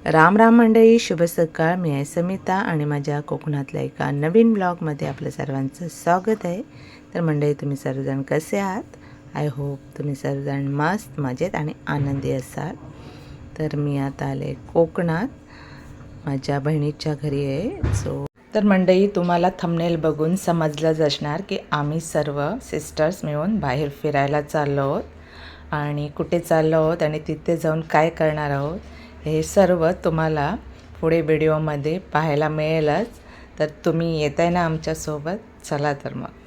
राम राम मंडळी, शुभ सकाळ. मी आहे समिता आणि माझ्या कोकणातल्या एका नवीन ब्लॉगमध्ये आपलं सर्वांचं स्वागत आहे. तर मंडळी, तुम्ही सर्वजण कसे आहात? आय होप तुम्ही सर्वजण मस्त मजेत आणि आनंदी असाल. तर मी आता आले कोकणात, माझ्या बहिणीच्या घरी आहे. तर मंडळी, तुम्हाला थंबनेल बघून समजलंच असणार की आम्ही सर्व सिस्टर्स मिळून बाहेर फिरायला चाललो आहोत आणि कुठे चाललो आहोत आणि तिथे जाऊन काय करणार आहोत हे सर्व तुम्हाला पुढे व्हिडिओमध्ये पाहायला मिळेलच. तर तुम्ही येताय ना आमच्यासोबत? चला तर मग.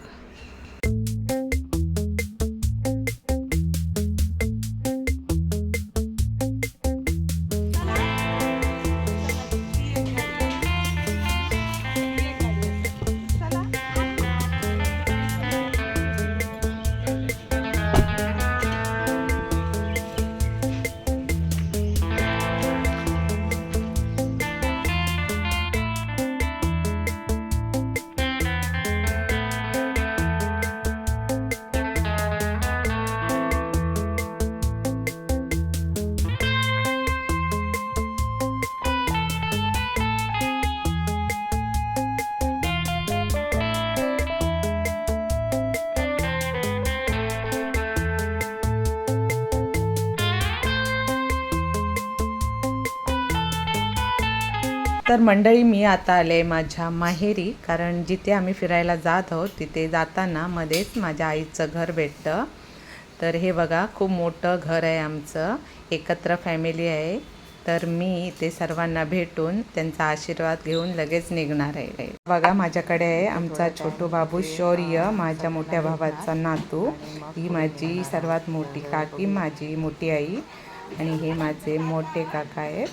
तर मंडळी, मी आता आले माझ्या माहेरी, कारण जिथे आम्ही फिरायला जात आहोत तिथे जाताना मध्येच माझ्या आईचं घर भेटतं. तर हे बघा, खूप मोठं घर आहे आमचं, एकत्र फॅमिली आहे. तर मी ते सर्वांना भेटून त्यांचा आशीर्वाद घेऊन लगेच निघणार आहे. बघा, माझ्याकडे आहे आमचा छोटू बाबू शौर्य, माझ्या मोठ्या भावाचा नातू. ही माझी सर्वात मोठी काकी, माझी मोठी आई, आणि हे माझे मोठे काका आहेत.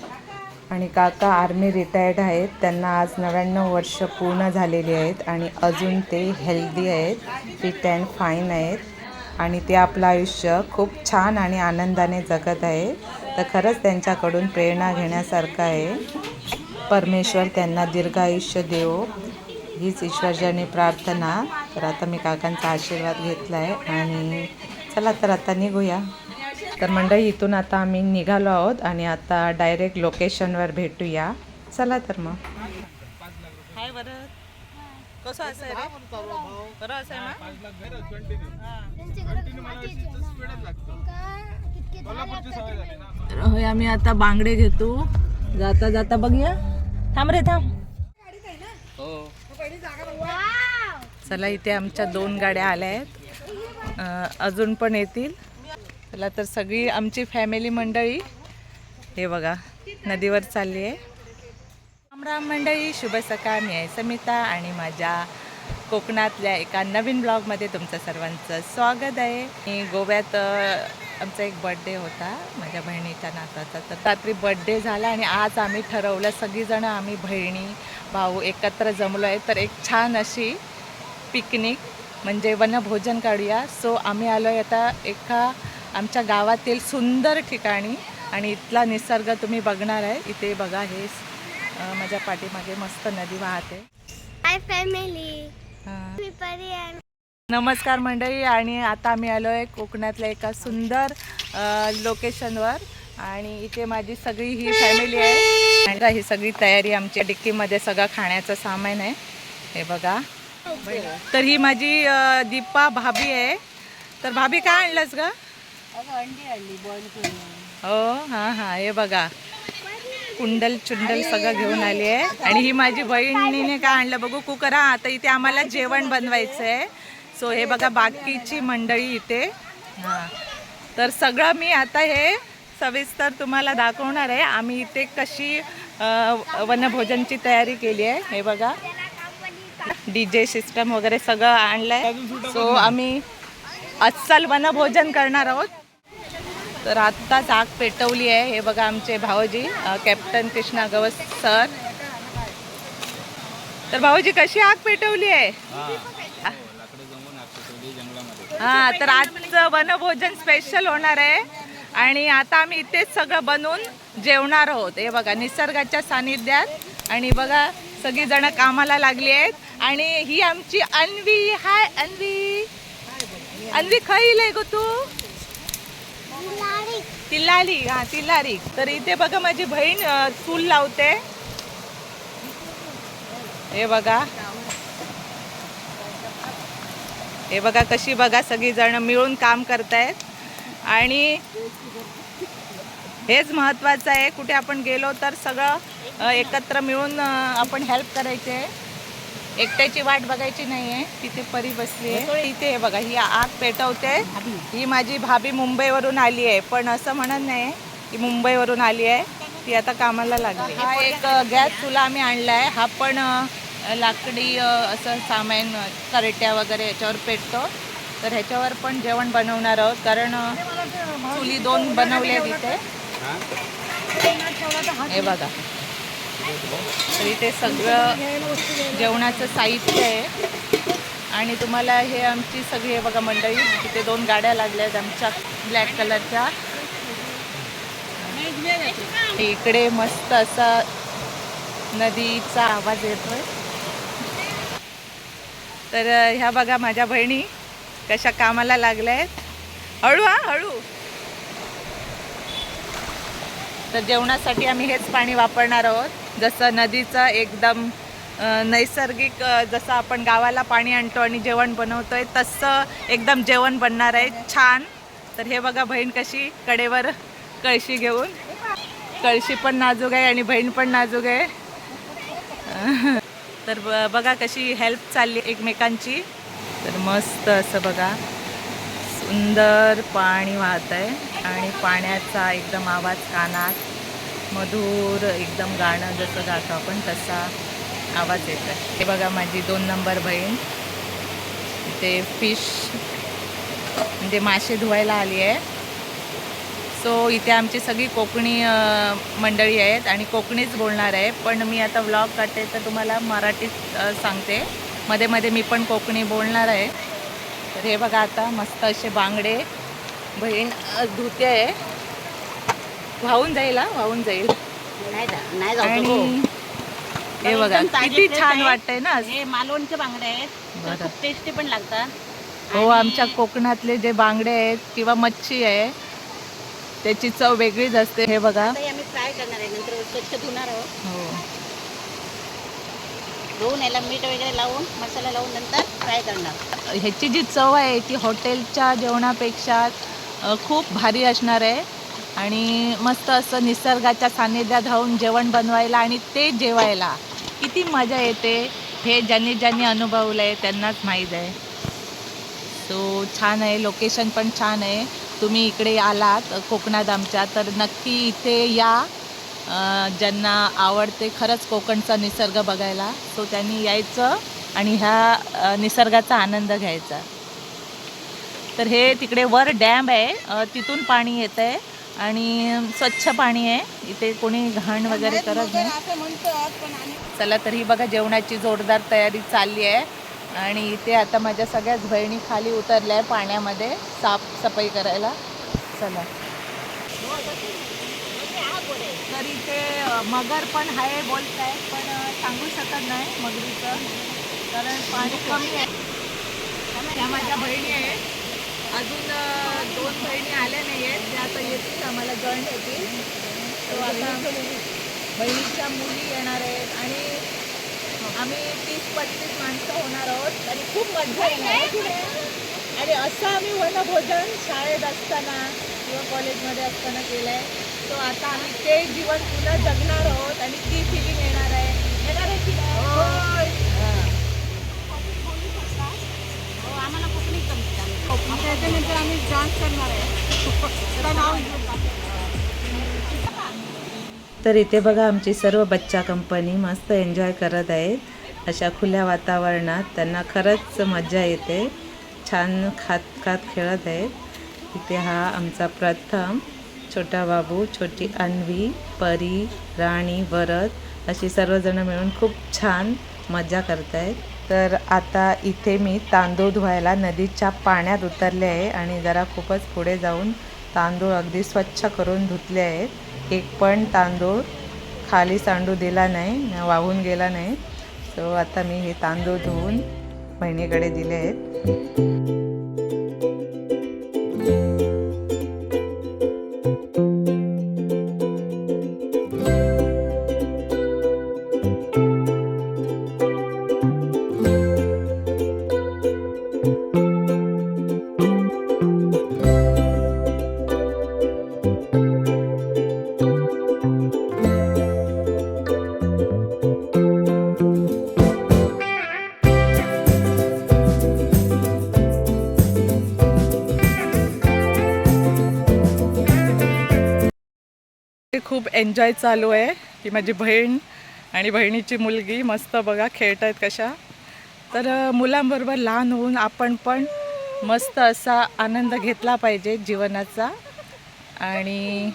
आणि काका आर्मी रिटायर्ड आहेत. त्यांना आज 99 वर्ष पूर्ण झालेली आहेत आणि अजून ते हेल्दी आहेत, फिट अँड फाईन आहेत आणि ते आपलं आयुष्य खूप छान आणि आनंदाने जगत आहे. तर खरंच त्यांच्याकडून प्रेरणा घेण्यासारखं आहे. परमेश्वर त्यांना दीर्घ आयुष्य देवो, हीच ईश्वरजनी प्रार्थना. तर आता मी काकांचा आशीर्वाद घेतला आहे आणि चला तर आता निघूया. तर मंडळी, इथून आता आम्ही निघालो आहोत आणि आता डायरेक्ट लोकेशनवर भेटूया. चला तर मग. हाय बरं, कसं असं आहे रे? बरं असं आहे ना. तर होय, आम्ही आता बांगडे घेतो. जाता जाता बघूया. थांब रे, थांब. चला, इथे आमच्या 2 गाड्या आल्या आहेत, अजून पण येतील. चला तर सगळी आमची फॅमिली मंडळी हे बघा नदीवर चालली आहे. राम राम मंडळी, शुभ सकाळ. मी आहे समिता आणि माझ्या कोकणातल्या एका नवीन ब्लॉगमध्ये तुमचं सर्वांचं स्वागत आहे. मी गोव्यात आमचा एक बड्डे होता माझ्या बहिणीच्या नाताचा. तर रात्री बड्डे झाला आणि आज आम्ही ठरवलं, सगळीजणं आम्ही बहिणी भाऊ एकत्र जमलो आहे, तर एक छान अशी पिकनिक म्हणजे वनभोजन काढूया. सो आम्ही आलो आहे आता एका आमच्या गावातील सुंदर ठिकाणी आणि इथला निसर्ग तुम्ही बघणार आहे. इथे बघा, हे माझ्या पाठीमागे मस्त नदी वाहते. Hi family. नमस्कार मंडळी, आणि आता आम्ही आलो आहे कोकणातल्या एका सुंदर लोकेशनवर आणि इथे माझी सगळी ही फॅमिली आहे आणि ही सगळी तयारी आमच्या डिक्कीमध्ये सगळं खाण्याचं सामान आहे. हे बघा. तर ही माझी दीपा भाभी आहे. तर भाभी, काय आणलंस ग? हो, हां हां, हे बघा कुंडल चुंडल सगळं घेऊन आली आहे. आणि ही माझी बहिणीने काय आणलं बघू, कुकर. आता इथे आम्हाला जेवण बनवायचं आहे. सो हे बघा बाकीची मंडळी इथे. हां, तर सगळं मी आता हे सविस्तर तुम्हाला दाखवणार आहे. आम्ही इथे कशी वनभोजनची तयारी केली आहे. हे बघा, DJ सिस्टम वगैरे सगळं आणलं आहे. सो आम्ही अस्सल वनभोजन करणार आहोत. तर आत्ताच आग पेटवली आहे. हे बघा आमचे भाऊजी, कॅप्टन कृष्णा गवस सर. तर भाऊजी, कशी आग पेटवली आहे? हां, तर आजचं वनभोजन स्पेशल होणार आहे आणि आता आम्ही इथेच सगळं बनवून जेवणार आहोत. हे बघा निसर्गाच्या सानिध्यात. आणि बघा सगळीजणं कामाला लागली आहेत. आणि ही आमची अन्वी. हाय अन्वी. अन्वी, खाईल आहे गो तू? तिल्लारी, हा तिल्लारी. तर इथे बघा माझी बहीण चूल लावते. हे बघा, हे बघा कशी बघा सगळी जण मिळून काम करतायत. आणि हेच महत्त्वाचं आहे, कुठे आपण गेलो तर सगळं एकत्र मिळून आपण हेल्प करायचे. एकट्याची वाट बघायची नाही आहे. तिथे परी बसली आहे. इथे हे बघा, ही आग पेटवते. ही माझी भाभी मुंबईवरून आली आहे, पण असं म्हणत नाही की मुंबईवरून आली आहे, ती आता कामाला लागली. हा एक गॅस चुला आम्ही आणला आहे. हा पण लाकडी असं सामान करट्या वगैरे याच्यावर पेटतो. तर ह्याच्यावर पण जेवण बनवणार आहोत, कारण चुली 2 बनवले तिथे. हे बघा, तर इथे सगळं जेवणाचं साहित्य आहे. आणि तुम्हाला हे आमची सगळी बघा मंडळी, तिथे 2 गाड्या लागल्या आहेत आमच्या ब्लॅक कलरच्या. इकडे मस्त असा नदीचा आवाज येतोय. तर ह्या बघा माझ्या बहिणी कशा कामाला लागल्या आहेत. हळू, हा हळू. तर जेवणासाठी आम्ही हेच पाणी वापरणार आहोत. जसं नदीचं एकदम नैसर्गिक, जसं आपण गावाला पाणी आणतो आणि जेवण बनवतोय तसं एकदम जेवण बनणार आहे छान. तर हे बघा बहीण कशी कडेवर कळशी घेऊन, कळशी पण नाजूक आहे आणि बहीण पण नाजूक आहे. तर बघा कशी हेल्प चालली एकमेकांची. तर मस्त असं बघा सुंदर पाणी वाहत आहे आणि पाण्याचा एकदम आवाज कानात, मधुर एकदम गाणं जसं गातो आपण तसा आवाज येतो आहे. हे बघा माझी 2 नंबर बहीण इथे फिश म्हणजे मासे धुवायला आली आहे. सो इथे आमची सगळी कोकणी मंडळी आहेत आणि कोकणीच बोलणार आहे. पण मी आता व्लॉग काढते तर तुम्हाला मराठीत सांगते. मध्ये मध्ये मी पण कोकणी बोलणार आहे. तर हे बघा आता मस्त असे बांगडे बहीण धुते आहे. वाहून जाईल, हा वाहून जाईल. आणि हे बघा किती छान वाटतंय ना. हे मालवणचे बांगडे आहेत, तर खूप टेस्टी पण लागतात. हो, आमच्या कोकणातले जे बांगडे आहेत किंवा मच्छी आहे त्याची चव वेगळीच असते. हे बघा, आता हे आम्ही फ्राय करणार आहे, नंतर स्वच्छ धुणार आहोत. हो धुवून याला मीठ वगैरे लावून मसाला लावून नंतर फ्राय करणार. ह्याची जी चव आहे ती हॉटेलच्या जेवणापेक्षा खूप भारी असणार आहे. आणि मस्त असं निसर्गाच्या सान्निध्यात राहून जेवण बनवायला आणि ते जेवायला किती मजा येते हे ज्यांनी ज्यांनी अनुभवलं आहे त्यांनाच माहीत आहे. सो छान आहे, लोकेशन पण छान आहे. तुम्ही इकडे आलात कोकणात आमच्या तर नक्की इथे या. ज्यांना आवडते खरंच कोकणचा निसर्ग बघायला, सो त्यांनी यायचं आणि ह्या निसर्गाचा आनंद घ्यायचा. तर हे तिकडे वर डॅम आहे, तिथून पाणी येतं आहे आणि स्वच्छ पाणी आहे. इथे कोणी घाण वगैरे करत नाही. चला, तर ही बघा जेवणाची जोरदार तयारी चालली आहे. आणि इथे आता माझ्या सगळ्याच बहिणी खाली उतरल्या आहे पाण्यामध्ये साफसफाई करायला. चला, तर इथे मगर पण आहे बोलताय, पण सांगू शकत नाही मगरीचं, कारण पाणी कमी आहे. त्या माझ्या बहिणी आहेत, अजून 2 बहिणी आल्या नाही आहेत, त्या आता येतील आम्हाला जॉईन होतील. तो आता बहिणीच्या मुली येणार आहेत आणि आम्ही 30-35 माणसं होणार आहोत आणि खूप मजा येणार. आणि असं आम्ही वनभोजन शाळेत असताना किंवा कॉलेजमध्ये असताना केलं आहे. तो आता आम्ही ते जीवन पुन्हा जगणार आहोत आणि ती फिलिंग येणार आहे. येणार आहे की नाही? हो, आम्हाला कोकणी जमतं. त्याच्यानंतर आम्ही डान्स करणार आहे. तर इथे बघा आमची सर्व बच्चा कंपनी मस्त एन्जॉय करत आहेत. अशा खुल्या वातावरणात त्यांना खरंच मजा येते. छान खात खात खेळत आहेत. इथे हा आमचा प्रथम, छोटा बाबू, छोटी अन्वी, परी, राणी, भरत अशी सर्वजण मिळून खूप छान मजा करत आहेत. तर आता इथे मी तांदूळ धुवायला नदीच्या पाण्यात उतरले आहे आणि जरा खूपच पुढे जाऊन तांदूळ अगदी स्वच्छ करून धुतले आहेत. एक पण तांदूळ खाली सांडू दिला नाही, वाहून गेला नाही. सो आता मी हे तांदूळ धुवून बहिणीकडे दिले आहेत. खूप एन्जॉय चालू आहे. ही माझी बहीण आणि बहिणीची मुलगी मस्त बघा खेळत आहेत कशा. तर मुलांबरोबर लहान होऊन आपण पण मस्त असा आनंद घेतला पाहिजे जीवनाचा. आणि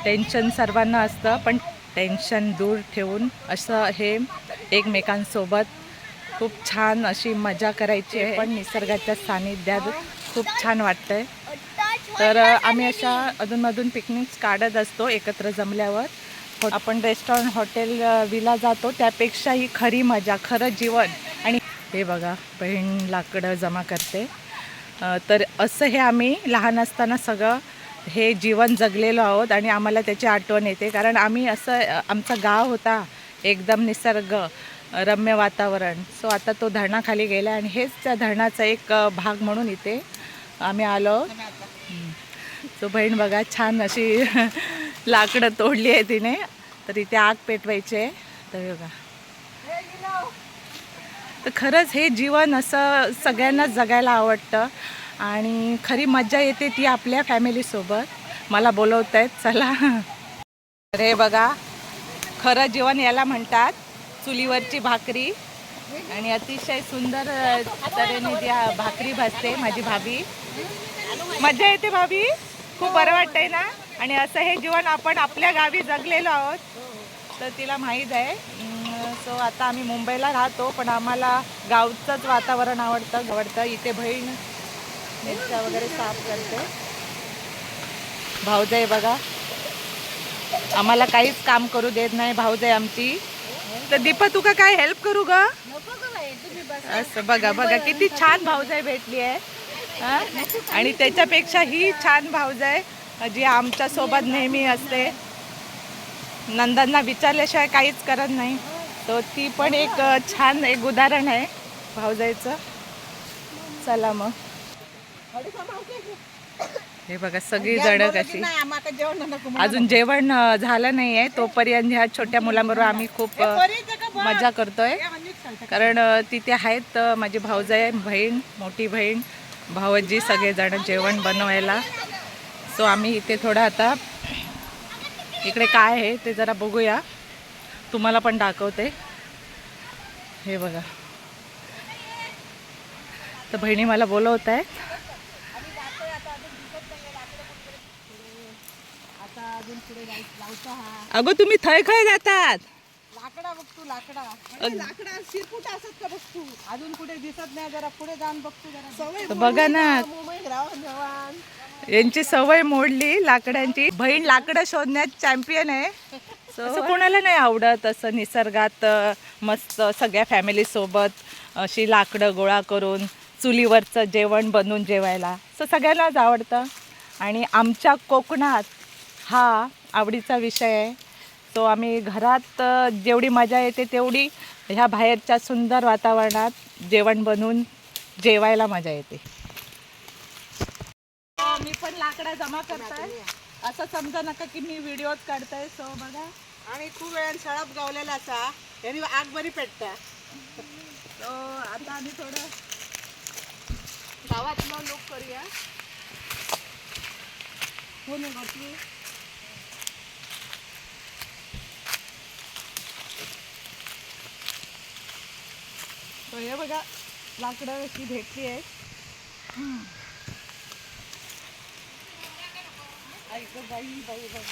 टेन्शन सर्वांना असतं, पण टेन्शन दूर ठेवून असं हे एकमेकांसोबत खूप छान अशी मजा करायची आहे. पण निसर्गाच्या सानिध्यात खूप छान वाटतं आहे. तर आम्ही अशा अधूनमधून पिकनिक्स काढत असतो एकत्र जमल्यावर. आपण रेस्टॉरंट हॉटेल विला जातो त्यापेक्षा ही खरी मजा, खरं जीवन. आणि हे बघा बहीण लाकडं जमा करते. तर असं हे आम्ही लहान असताना सगळं हे जीवन जगलेलो आहोत आणि आम्हाला त्याची आठवण येते. कारण आम्ही असं आमचा गाव होता एकदम निसर्ग रम्य वातावरण. सो आता तो धरणाखाली गेला आणि हेच त्या धरणाचा एक भाग म्हणून इथे आम्ही आलो. सो बहीण बघा छान अशी लाकडं तोडली आहे तिने. तर इथे आग पेटवायची आहे. तर बघा तर खरंच हे जीवन असं सगळ्यांनाच जगायला आवडतं आणि खरी मजा येते ती आपल्या फॅमिलीसोबत. मला बोलवत आहेत चला. तर हे बघा खरं जीवन याला म्हणतात. चुलीवरची भाकरी आणि अतिशय सुंदर तऱ्हेने जी भाकरी भाजते माझी भाभी. मजा येते भाभी, खूप बरं वाटतंय ना. आणि असं हे जीवन आपण आपल्या गावी जगलेलो आहोत तर तिला माहीत आहे. सो आता आम्ही मुंबईला राहतो पण आम्हाला गावचंच वातावरण आवडतं. इथे बहीण मिरच्या वगैरे साफ करते. भाऊजाई बघा आम्हाला काहीच काम करू देत नाही भाऊजाई आमची. तर दीपा तुका काय हेल्प करू ग? असं बघा बघा किती छान भाऊजाई भेटली आहे. आणि त्याच्यापेक्षा ही छान भाऊजाई जी आमच्या सोबत नेहमी असते. नंदांना विचारल्याशिवाय काहीच करत नाही. तो ती पण एक छान एक उदाहरण आहे भाऊजाईचं. चला मग हे बघा सगळी जण कशी. अजून जेवण झालं नाही आहे तोपर्यंत ह्या छोट्या मुलांबरोबर आम्ही खूप मजा करतोय. कारण तिथे आहेत माझी भाऊजाई, बहीण, मोठी बहीण, भावजी सगळेजण जेवण बनवायला. सो आम्ही इथे थोडं आता इकडे काय आहे ते जरा बघूया. तुम्हाला पण दाखवते. हे बघा तर बहिणी मला बोलवत आहेत. अगं तुम्ही थय खय जातात? लाकडा बघतो लाकडा शिरपुट असत का बघतो. अजून कुठे दिसत नाही. जरा पुढे जाऊन बघतो. जरा सवय बघा ना मुंबईत राहून जवान यांची सवय मोडली लाकडांची. बहीण लाकडं शोधण्यात चॅम्पियन आहे. असं कोणाला नाही आवडत असं निसर्गात मस्त सगळ्या फॅमिलीसोबत अशी लाकडं गोळा करून चुलीवरचं जेवण बनवून जेवायला. सो सगळ्यांनाच आवडतं आणि आमच्या कोकणात हा आवडीचा विषय आहे. तो आम्ही घरात जेवढी मजा येते तेवढी ह्या बाहेरच्या सुंदर वातावरणात जेवण बनवून जेवायला मजा येते. मी पण लाकडा जमा करताय असं समजा नका की मी व्हिडिओज काढताय. सो बघा आणि खूप वेळ सळप गावलेला असा यांनी आग बरी पेटता. सो आता आम्ही थोडं गावातलं लोक करूया. हो ना बाकी तो हे बघा लाकडं अशी भेटली आहे. ऐक बाई बाई बाई